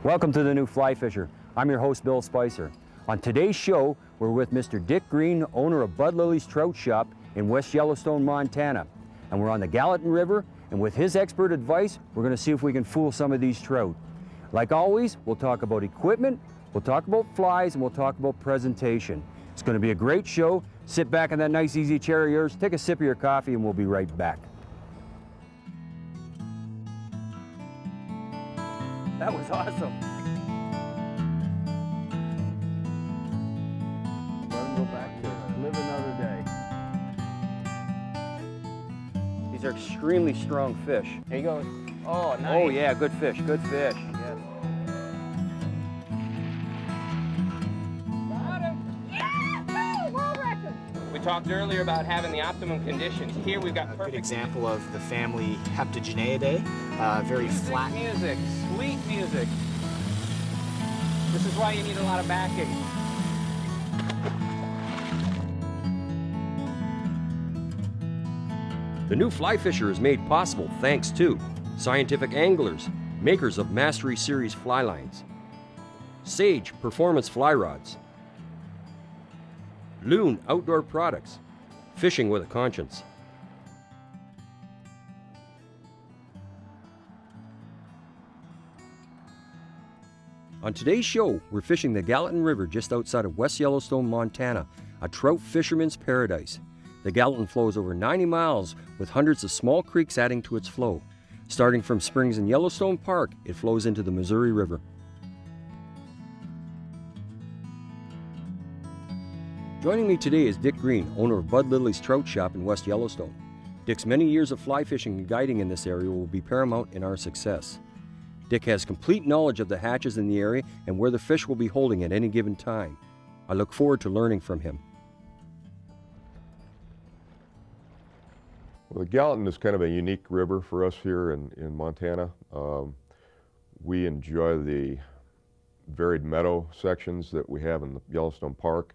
Welcome to the New Fly Fisher. I'm your host, Bill Spicer. On today's show, we're with Mr. Dick Green, owner of Bud Lily's Trout Shop in West Yellowstone, Montana. And we're on the Gallatin River, and with his expert advice, we're going to see if we can fool some of these trout. Like always, we'll talk about equipment, we'll talk about flies, and we'll talk about presentation. It's going to be a great show. Sit back in that nice easy chair of yours, take a sip of your coffee, and we'll be right back. That was awesome. Let him go back to live another day. These are extremely strong fish. There you go. Oh, nice. Oh yeah, good fish, good fish. Yes. Got him. Yeah! World record. We talked earlier about having the optimum conditions. Here we've got A good perfect example of the family Heptageneidae, very flat. music, sweet music. This is why you need a lot of backing. The New Fly Fisher is made possible thanks to Scientific Anglers, makers of Mastery Series fly lines, Sage Performance Fly Rods, Loon Outdoor Products, fishing with a conscience. On today's show, we're fishing the Gallatin River just outside of West Yellowstone, Montana, a trout fisherman's paradise. The Gallatin flows over 90 miles with hundreds of small creeks adding to its flow. Starting from springs in Yellowstone Park, it flows into the Missouri River. Joining me today is Dick Green, owner of Bud Lily's Trout Shop in West Yellowstone. Dick's many years of fly fishing and guiding in this area will be paramount in our success. Dick has complete knowledge of the hatches in the area and where the fish will be holding at any given time. I look forward to learning from him. Well, the Gallatin is kind of a unique river for us here in Montana. We enjoy the varied meadow sections that we have in the Yellowstone Park.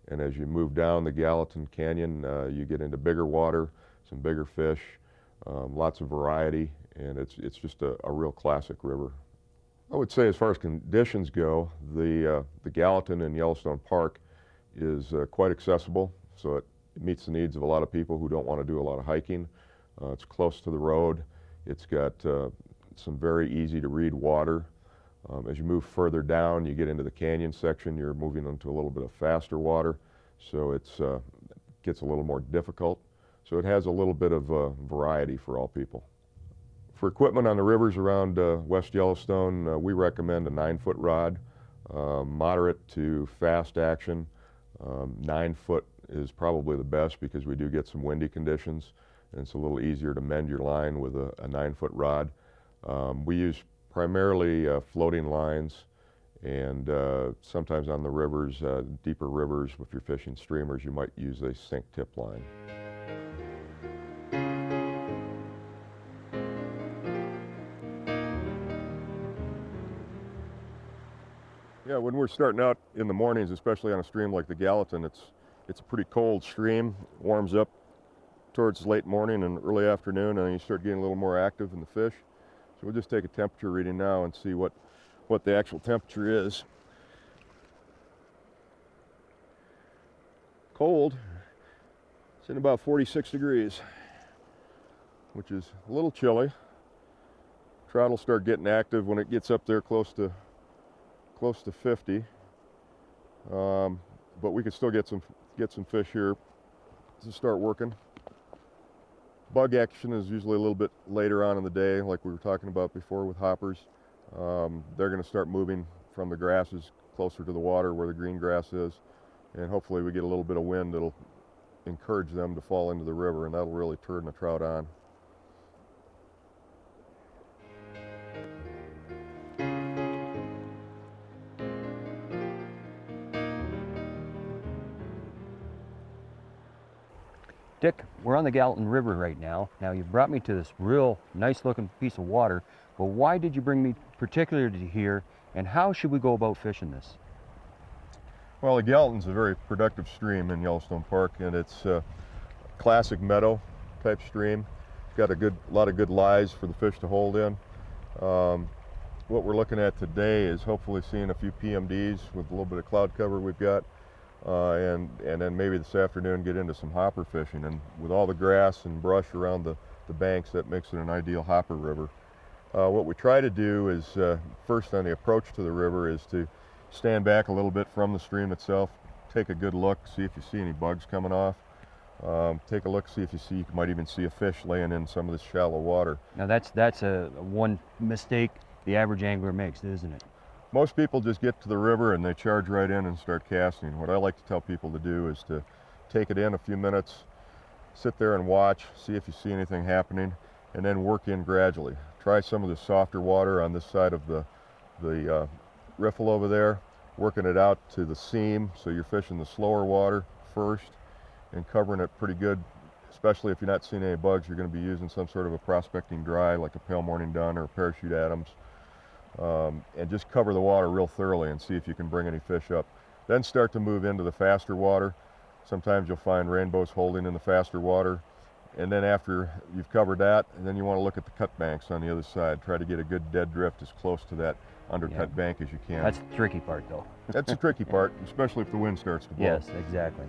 And as you move down the Gallatin Canyon, you get into bigger water, some bigger fish, lots of variety, and it's just a real classic river. I would say as far as conditions go, the Gallatin in Yellowstone Park is quite accessible, so it meets the needs of a lot of people who don't want to do a lot of hiking. It's close to the road. It's got some very easy to read water. As you move further down, you get into the canyon section, you're moving into a little bit of faster water, so it gets a little more difficult. So it has a little bit of variety for all people. For equipment on the rivers around West Yellowstone, we recommend a 9-foot rod, moderate to fast action. 9-foot is probably the best because we do get some windy conditions, and it's a little easier to mend your line with a 9-foot rod. We use primarily floating lines, and sometimes on the rivers, deeper rivers, if you're fishing streamers, you might use a sink tip line. Yeah, when we're starting out in the mornings, especially on a stream like the Gallatin, it's a pretty cold stream. It warms up towards late morning and early afternoon, and then you start getting a little more active in the fish. So we'll just take a temperature reading now and see what the actual temperature is. Cold. It's in about 46 degrees, which is a little chilly. Trout will start getting active when it gets up there close to 50. But we can still get some fish here to start working. Bug action is usually a little bit later on in the day, like we were talking about before with hoppers. They're going to start moving from the grasses closer to the water where the green grass is, and hopefully we get a little bit of wind that'll encourage them to fall into the river, and that'll really turn the trout on. Dick, we're on the Gallatin River right now. Now you've brought me to this real nice looking piece of water, but why did you bring me particularly here, and how should we go about fishing this? Well, the Gallatin's a very productive stream in Yellowstone Park, and it's a classic meadow type stream. It's got a lot of good lies for the fish to hold in. what we're looking at today is hopefully seeing a few PMDs with a little bit of cloud cover we've got, and then maybe this afternoon get into some hopper fishing. And with all the grass and brush around the banks, that makes it an ideal hopper river. What we try to do is, first on the approach to the river, is to stand back a little bit from the stream itself, take a good look, see if you see any bugs coming off. Take a look, see if you might even see a fish laying in some of this shallow water. Now that's a one mistake the average angler makes, isn't it? Most people just get to the river and they charge right in and start casting. What I like to tell people to do is to take it in a few minutes, sit there and watch, see if you see anything happening, and then work in gradually. Try some of the softer water on this side of the riffle over there, working it out to the seam, so you're fishing the slower water first and covering it pretty good, especially if you're not seeing any bugs. You're going to be using some sort of a prospecting dry, like a pale morning dun or a parachute Adams, and just cover the water real thoroughly and see if you can bring any fish up. Then start to move into the faster water. Sometimes you'll find rainbows holding in the faster water, and then after you've covered that, then you want to look at the cut banks on the other side. Try to get a good dead drift as close to that undercut bank as you can. That's the tricky part, though. That's the tricky part, especially if the wind starts to blow. Yes, exactly.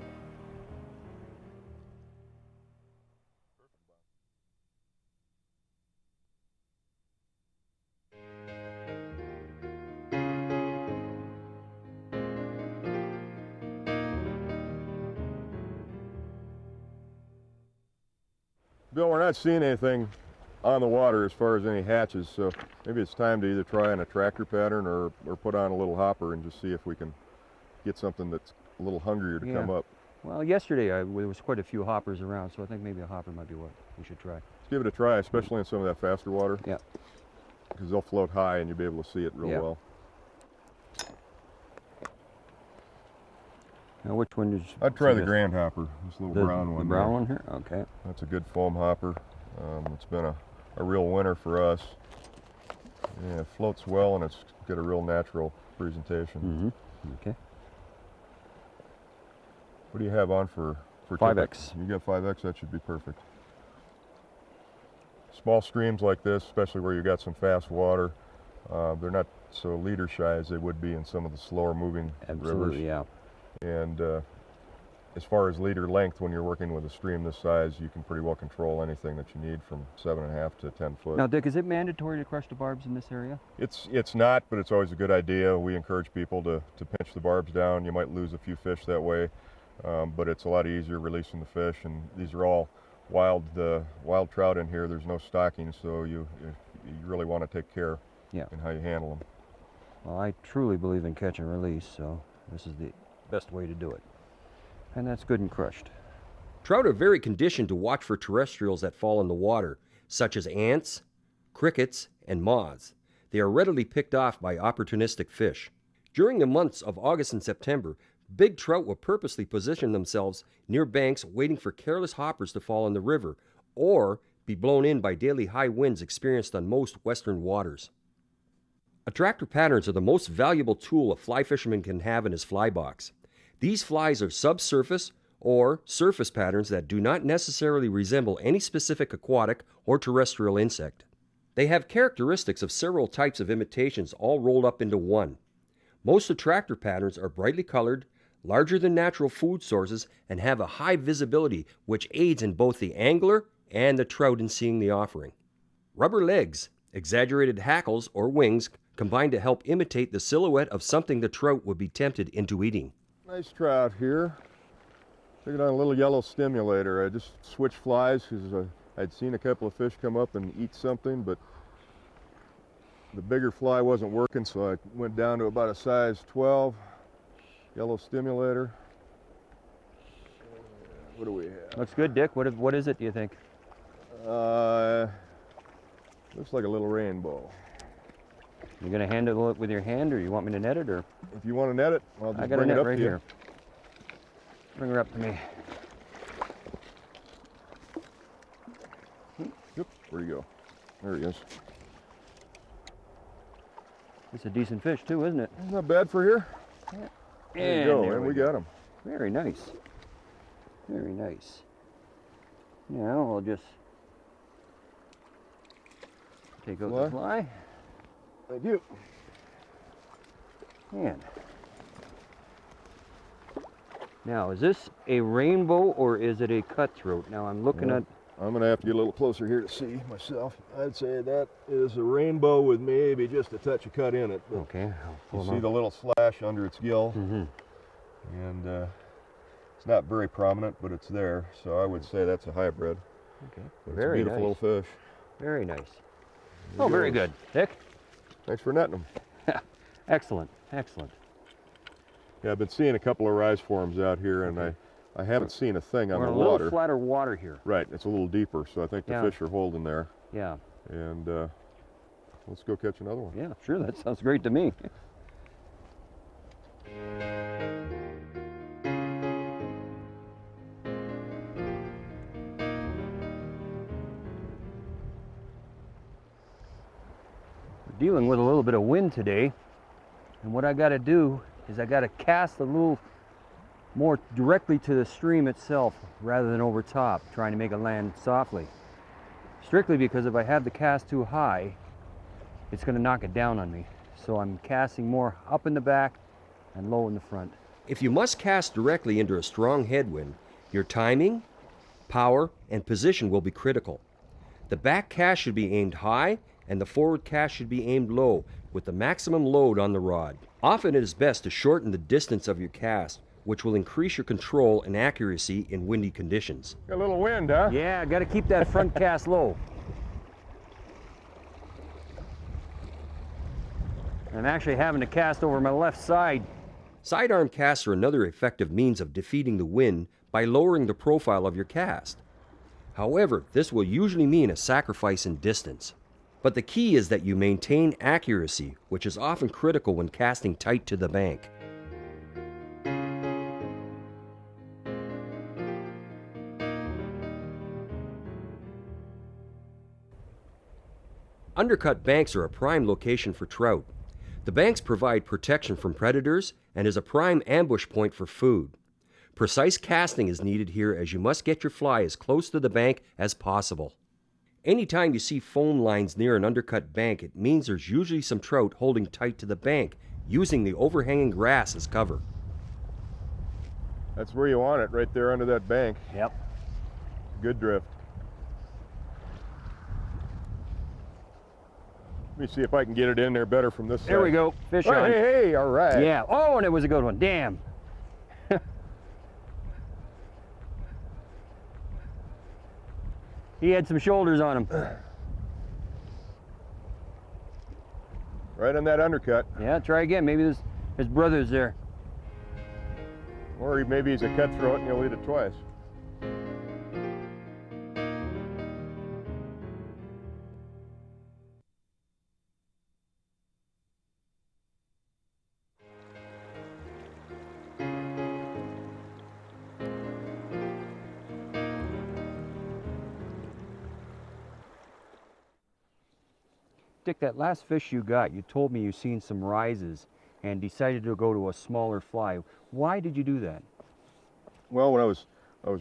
Bill, we're not seeing anything on the water as far as any hatches, so maybe it's time to either try an attractor pattern or put on a little hopper and just see if we can get something that's a little hungrier to come up. Well, yesterday there was quite a few hoppers around, so I think maybe a hopper might be what we should try. Let's give it a try, especially in some of that faster water. Yeah. Because they'll float high and you'll be able to see it real well. Now, which one did you I'd try the suggest? grand hopper, this little brown one. The brown there. one here? Okay. That's a good foam hopper. It's been a real winner for us. Yeah, it floats well and it's got a real natural presentation. Mm-hmm. Okay. What do you have on for 5X? You got 5X, that should be perfect. Small streams like this, especially where you got some fast water, they're not so leader shy as they would be in some of the slower moving Absolutely, rivers. yeah. And as far as leader length, when you're working with a stream this size, you can pretty well control anything that you need from 7.5 to 10 foot. Now, Dick, is it mandatory to crush the barbs in this area? It's not, but it's always a good idea. We encourage people to pinch the barbs down. You might lose a few fish that way, but it's a lot easier releasing the fish. And these are all wild trout in here. There's no stocking, so you really want to take care in how you handle them. Well, I truly believe in catch and release, so this is the best way to do it. And that's good and crushed. Trout are very conditioned to watch for terrestrials that fall in the water, such as ants, crickets, and moths. They are readily picked off by opportunistic fish. During the months of August and September, big trout will purposely position themselves near banks waiting for careless hoppers to fall in the river or be blown in by daily high winds experienced on most western waters. Attractor patterns are the most valuable tool a fly fisherman can have in his fly box. These flies are subsurface or surface patterns that do not necessarily resemble any specific aquatic or terrestrial insect. They have characteristics of several types of imitations all rolled up into one. Most attractor patterns are brightly colored, larger than natural food sources, and have a high visibility which aids in both the angler and the trout in seeing the offering. Rubber legs, exaggerated hackles or wings combine to help imitate the silhouette of something the trout would be tempted into eating. Nice trout here. Took it on a little yellow stimulator. I just switched flies because I'd seen a couple of fish come up and eat something, but the bigger fly wasn't working, so I went down to about a size 12 yellow stimulator. What do we have? Looks good, Dick. What is it, do you think? Looks like a little rainbow. You gonna handle it with your hand, or you want me to net it, or? If you want to net it, I'll just I got a bring it net up right to you. here. Bring her up to me. Yep, where'd he go? There he is. It's a decent fish too, isn't it? Not bad for here. There you go, there and we got him. Very nice. Very nice. Now I'll just take out the fly. Thank you. Man. Now, is this a rainbow or is it a cutthroat? Now, I'm looking at... I'm going to have to get a little closer here to see myself. I'd say that is a rainbow with maybe just a touch of cut in it. But Okay. you see the little slash under its gill, and it's not very prominent, but it's there. So I would say that's a hybrid. Okay. But it's Very a beautiful nice. little fish. Very nice. Oh, very good. Dick? Thanks for netting them. Excellent. Excellent. Yeah, I've been seeing a couple of rise forms out here, and I haven't seen a thing on We're the in a little water. flatter water here. Right, it's a little deeper, so I think the Yeah. fish are holding there. Yeah. And let's go catch another one. Yeah, sure. That sounds great to me. We're dealing with a little bit of wind today, and what I got to do is I got to cast a little more directly to the stream itself rather than over top, trying to make it land softly. Strictly because if I have the cast too high, it's going to knock it down on me. So I'm casting more up in the back and low in the front. If you must cast directly into a strong headwind, your timing, power, and position will be critical. The back cast should be aimed high and the forward cast should be aimed low with the maximum load on the rod. Often it is best to shorten the distance of your cast, which will increase your control and accuracy in windy conditions. Got a little wind, huh? Yeah, got to keep that front cast low. I'm actually having to cast over my left side. Sidearm casts are another effective means of defeating the wind by lowering the profile of your cast. However, this will usually mean a sacrifice in distance. But the key is that you maintain accuracy, which is often critical when casting tight to the bank. Undercut banks are a prime location for trout. The banks provide protection from predators and is a prime ambush point for food. Precise casting is needed here as you must get your fly as close to the bank as possible. Anytime you see foam lines near an undercut bank, it means there's usually some trout holding tight to the bank, using the overhanging grass as cover. That's where you want it, right there under that bank. Yep. Good drift. Let me see if I can get it in there better from this side. There we go. Fish Oh, on. hey, all right. Yeah. Oh, and it was a good one. Damn. He had some shoulders on him. Right on that undercut. Yeah, try again. Maybe his brother's there. Or maybe he's a cutthroat and you'll eat it twice. Dick, that last fish you got, you told me you seen some rises and decided to go to a smaller fly. Why did you do that? Well, when I was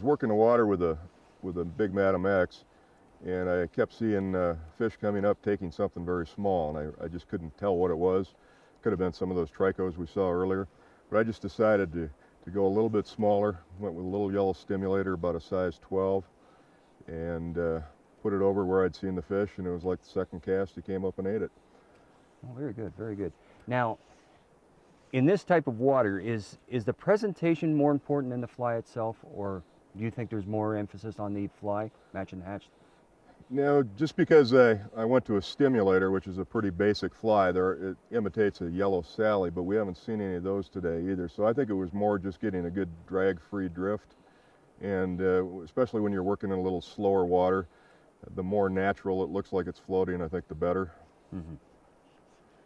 working the water with a big Madam X, and I kept seeing fish coming up taking something very small, and I just couldn't tell what it was. Could have been some of those tricos we saw earlier, but I just decided to go a little bit smaller. Went with a little yellow stimulator, about a size 12, and put it over where I'd seen the fish, and it was like the second cast, he came up and ate it. Oh, very good, very good. Now, in this type of water, is the presentation more important than the fly itself, or do you think there's more emphasis on the fly, matching the hatch? No, just because I went to a stimulator, which is a pretty basic fly, it imitates a yellow Sally, but we haven't seen any of those today either. So I think it was more just getting a good drag-free drift, and especially when you're working in a little slower water, the more natural it looks like it's floating, I think the better. Mm-hmm.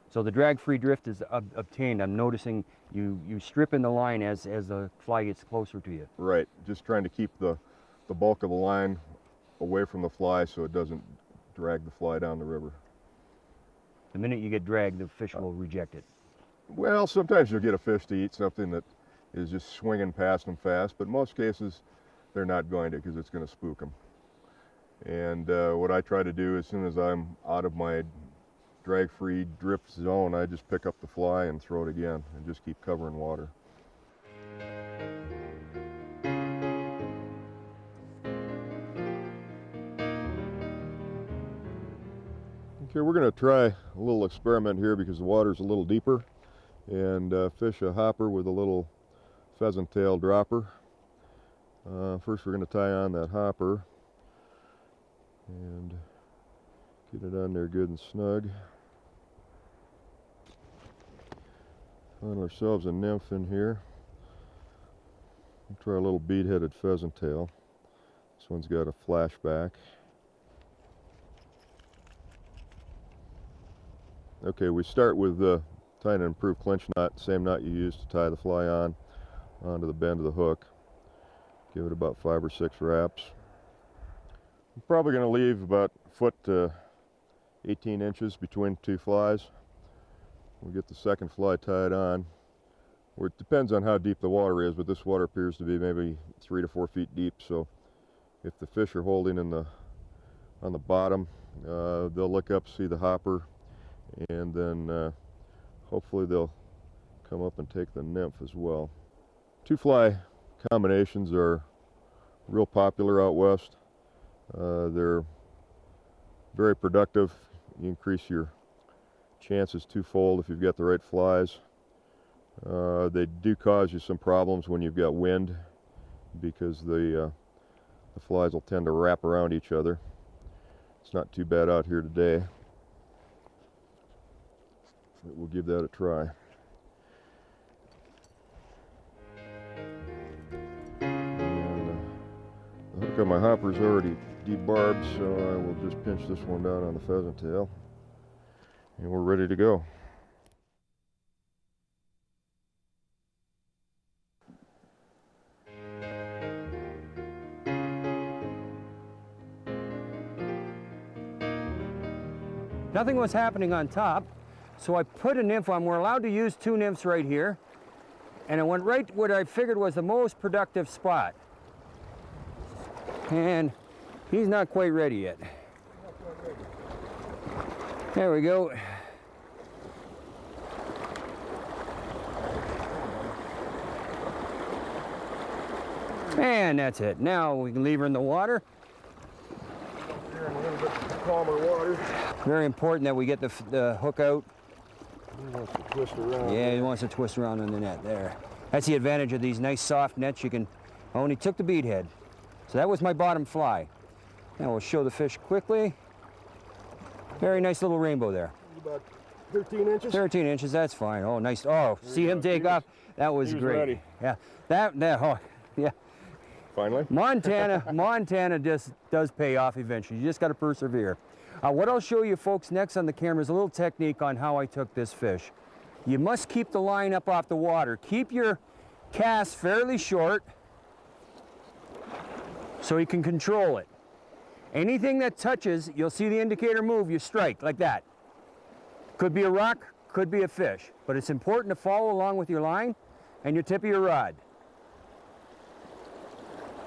So the drag-free drift is obtained. I'm noticing you strip in the line as the fly gets closer to you. Right, just trying to keep the bulk of the line away from the fly so it doesn't drag the fly down the river. The minute you get dragged, the fish will reject it. Well, sometimes you'll get a fish to eat something that is just swinging past them fast, but most cases they're not going to, because it's going to spook them. And what I try to do as soon as I'm out of my drag-free drift zone, I just pick up the fly and throw it again and just keep covering water. Okay, we're going to try a little experiment here because the water's a little deeper, and fish a hopper with a little pheasant tail dropper. First we're going to tie on that hopper and get it on there good and snug. Find ourselves a nymph in here. We'll try a little bead-headed pheasant tail. This one's got a flashback. Okay, we start with tying an improved clinch knot, same knot you use to tie the fly on, onto the bend of the hook. Give it about 5 or 6 wraps. I'm probably going to leave about a foot to 18 inches between 2 flies. We'll get the second fly tied on. Or it depends on how deep the water is, but this water appears to be maybe 3 to 4 feet deep, so if the fish are holding on the bottom, they'll look up, see the hopper, and then hopefully they'll come up and take the nymph as well. 2 fly combinations are real popular out west. They're very productive. You increase your chances twofold if you've got the right flies. They do cause you some problems when you've got wind because the flies will tend to wrap around each other. It's not too bad out here today. But we'll give that a try. And the hook on my hopper is already debarbed, so I will just pinch this one down on the pheasant tail, and we're ready to go. Nothing was happening on top, so I put a nymph on. We're allowed to use 2 nymphs right here, and I went right what I figured was the most productive spot. And he's not quite ready yet. There we go. And that's it. Now we can leave her in the water. Here in a little bit calmer water. Very important that we get the hook out. He wants to twist around. Yeah, he wants to twist around on the net there. That's the advantage of these nice soft nets. You can, I only took the bead head. So that was my bottom fly. Now we'll show the fish quickly. Very nice little rainbow there. About 13 inches. 13 inches, that's fine. Oh, nice. Oh, see him take off? That was great. Ready. Yeah, that, oh, yeah. Finally. Montana just does pay off eventually. You just got to persevere. What I'll show you folks next on the camera is a little technique on how I took this fish. You must keep the line up off the water. Keep your cast fairly short so you can control it. Anything that touches, you'll see the indicator move, you strike like that. Could be a rock, could be a fish, but it's important to follow along with your line and your tip of your rod.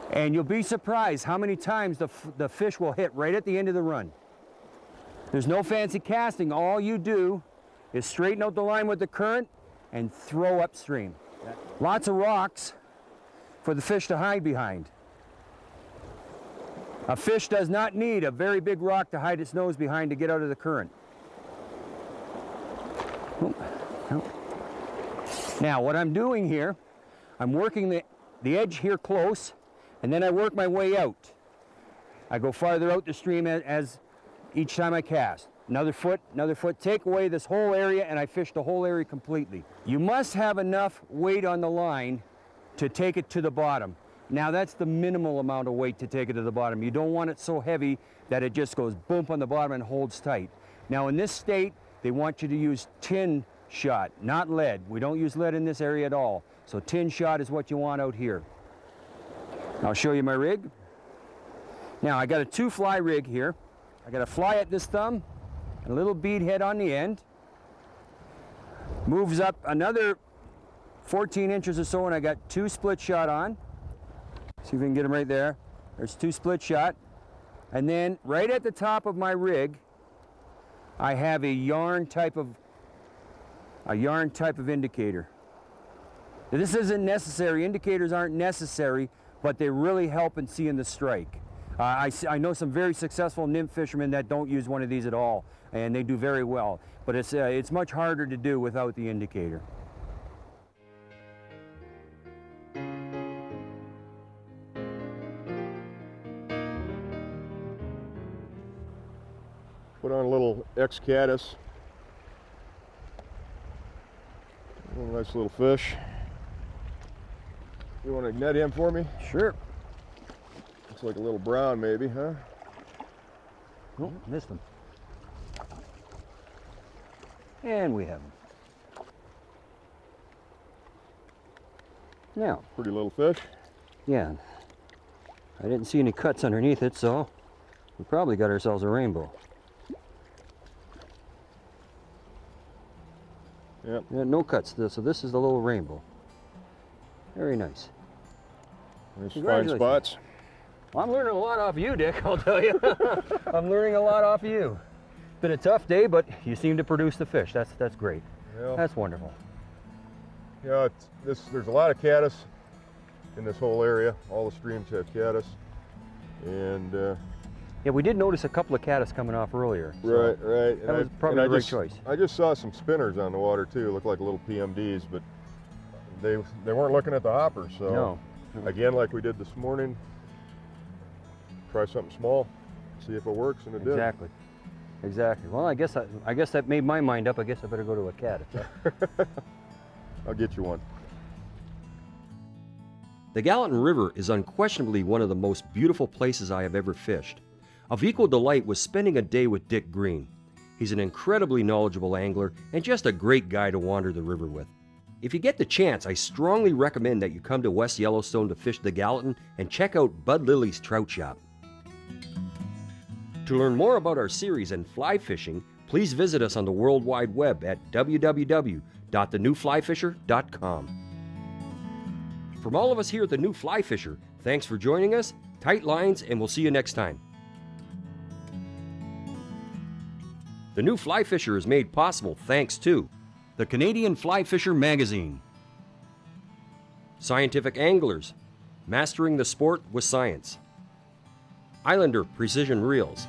And you'll be surprised how many times the fish will hit right at the end of the run. There's no fancy casting. All you do is straighten out the line with the current and throw upstream. Lots of rocks for the fish to hide behind. A fish does not need a very big rock to hide its nose behind to get out of the current. Now what I'm doing here, I'm working the edge here close, and then I work my way out. I go farther out the stream as each time I cast. Another foot, take away this whole area, and I fish the whole area completely. You must have enough weight on the line to take it to the bottom. Now that's the minimal amount of weight to take it to the bottom. You don't want it so heavy that it just goes boom on the bottom and holds tight. Now in this state, they want you to use tin shot, not lead. We don't use lead in this area at all. So tin shot is what you want out here. I'll show you my rig. Now I got a 2-fly rig here. I got a fly at this thumb and a little bead head on the end. Moves up another 14 inches or so, and I got 2 split shot on. See if we can get them right there. There's 2 split shot. And then right at the top of my rig, I have a yarn type of indicator. This isn't necessary. Indicators aren't necessary, but they really help in seeing the strike. I know some very successful nymph fishermen that don't use one of these at all, and they do very well. But it's much harder to do without the indicator. Put on a little X-caddis. A nice little fish. You want to net him for me? Sure. Looks like a little brown maybe, huh? Oh, missed him. And we have him. Now, Pretty little fish. yeah, I didn't see any cuts underneath it, so we probably got ourselves a rainbow. Yep. Yeah, no cuts, so this is the little rainbow. Very nice. Nice fine Congratulations. spots. Well, I'm learning a lot off you, Dick, I'll tell you. I'm learning a lot off you. Been a tough day, but you seem to produce the fish. That's great. Yeah. That's wonderful. Yeah, there's a lot of caddis in this whole area. All the streams have caddis. And Yeah, we did notice a couple of caddis coming off earlier. so right. That was probably a great choice. I just saw some spinners on the water too. Looked like little PMDs, but they weren't looking at the hoppers. So No. again, like we did this morning, try something small, see if it works, and it did. Exactly. Well, I guess that made my mind up. I guess I better go to a caddis. I'll get you one. The Gallatin River is unquestionably one of the most beautiful places I have ever fished. Of equal delight was spending a day with Dick Green. He's an incredibly knowledgeable angler and just a great guy to wander the river with. If you get the chance, I strongly recommend that you come to West Yellowstone to fish the Gallatin and check out Bud Lily's Trout Shop. To learn more about our series and fly fishing, please visit us on the World Wide Web at www.thenewflyfisher.com. From all of us here at The New Fly Fisher, thanks for joining us, tight lines, and we'll see you next time. The New Fly Fisher is made possible thanks to the Canadian Fly Fisher Magazine, Scientific Anglers, Mastering the Sport with Science, Islander Precision Reels,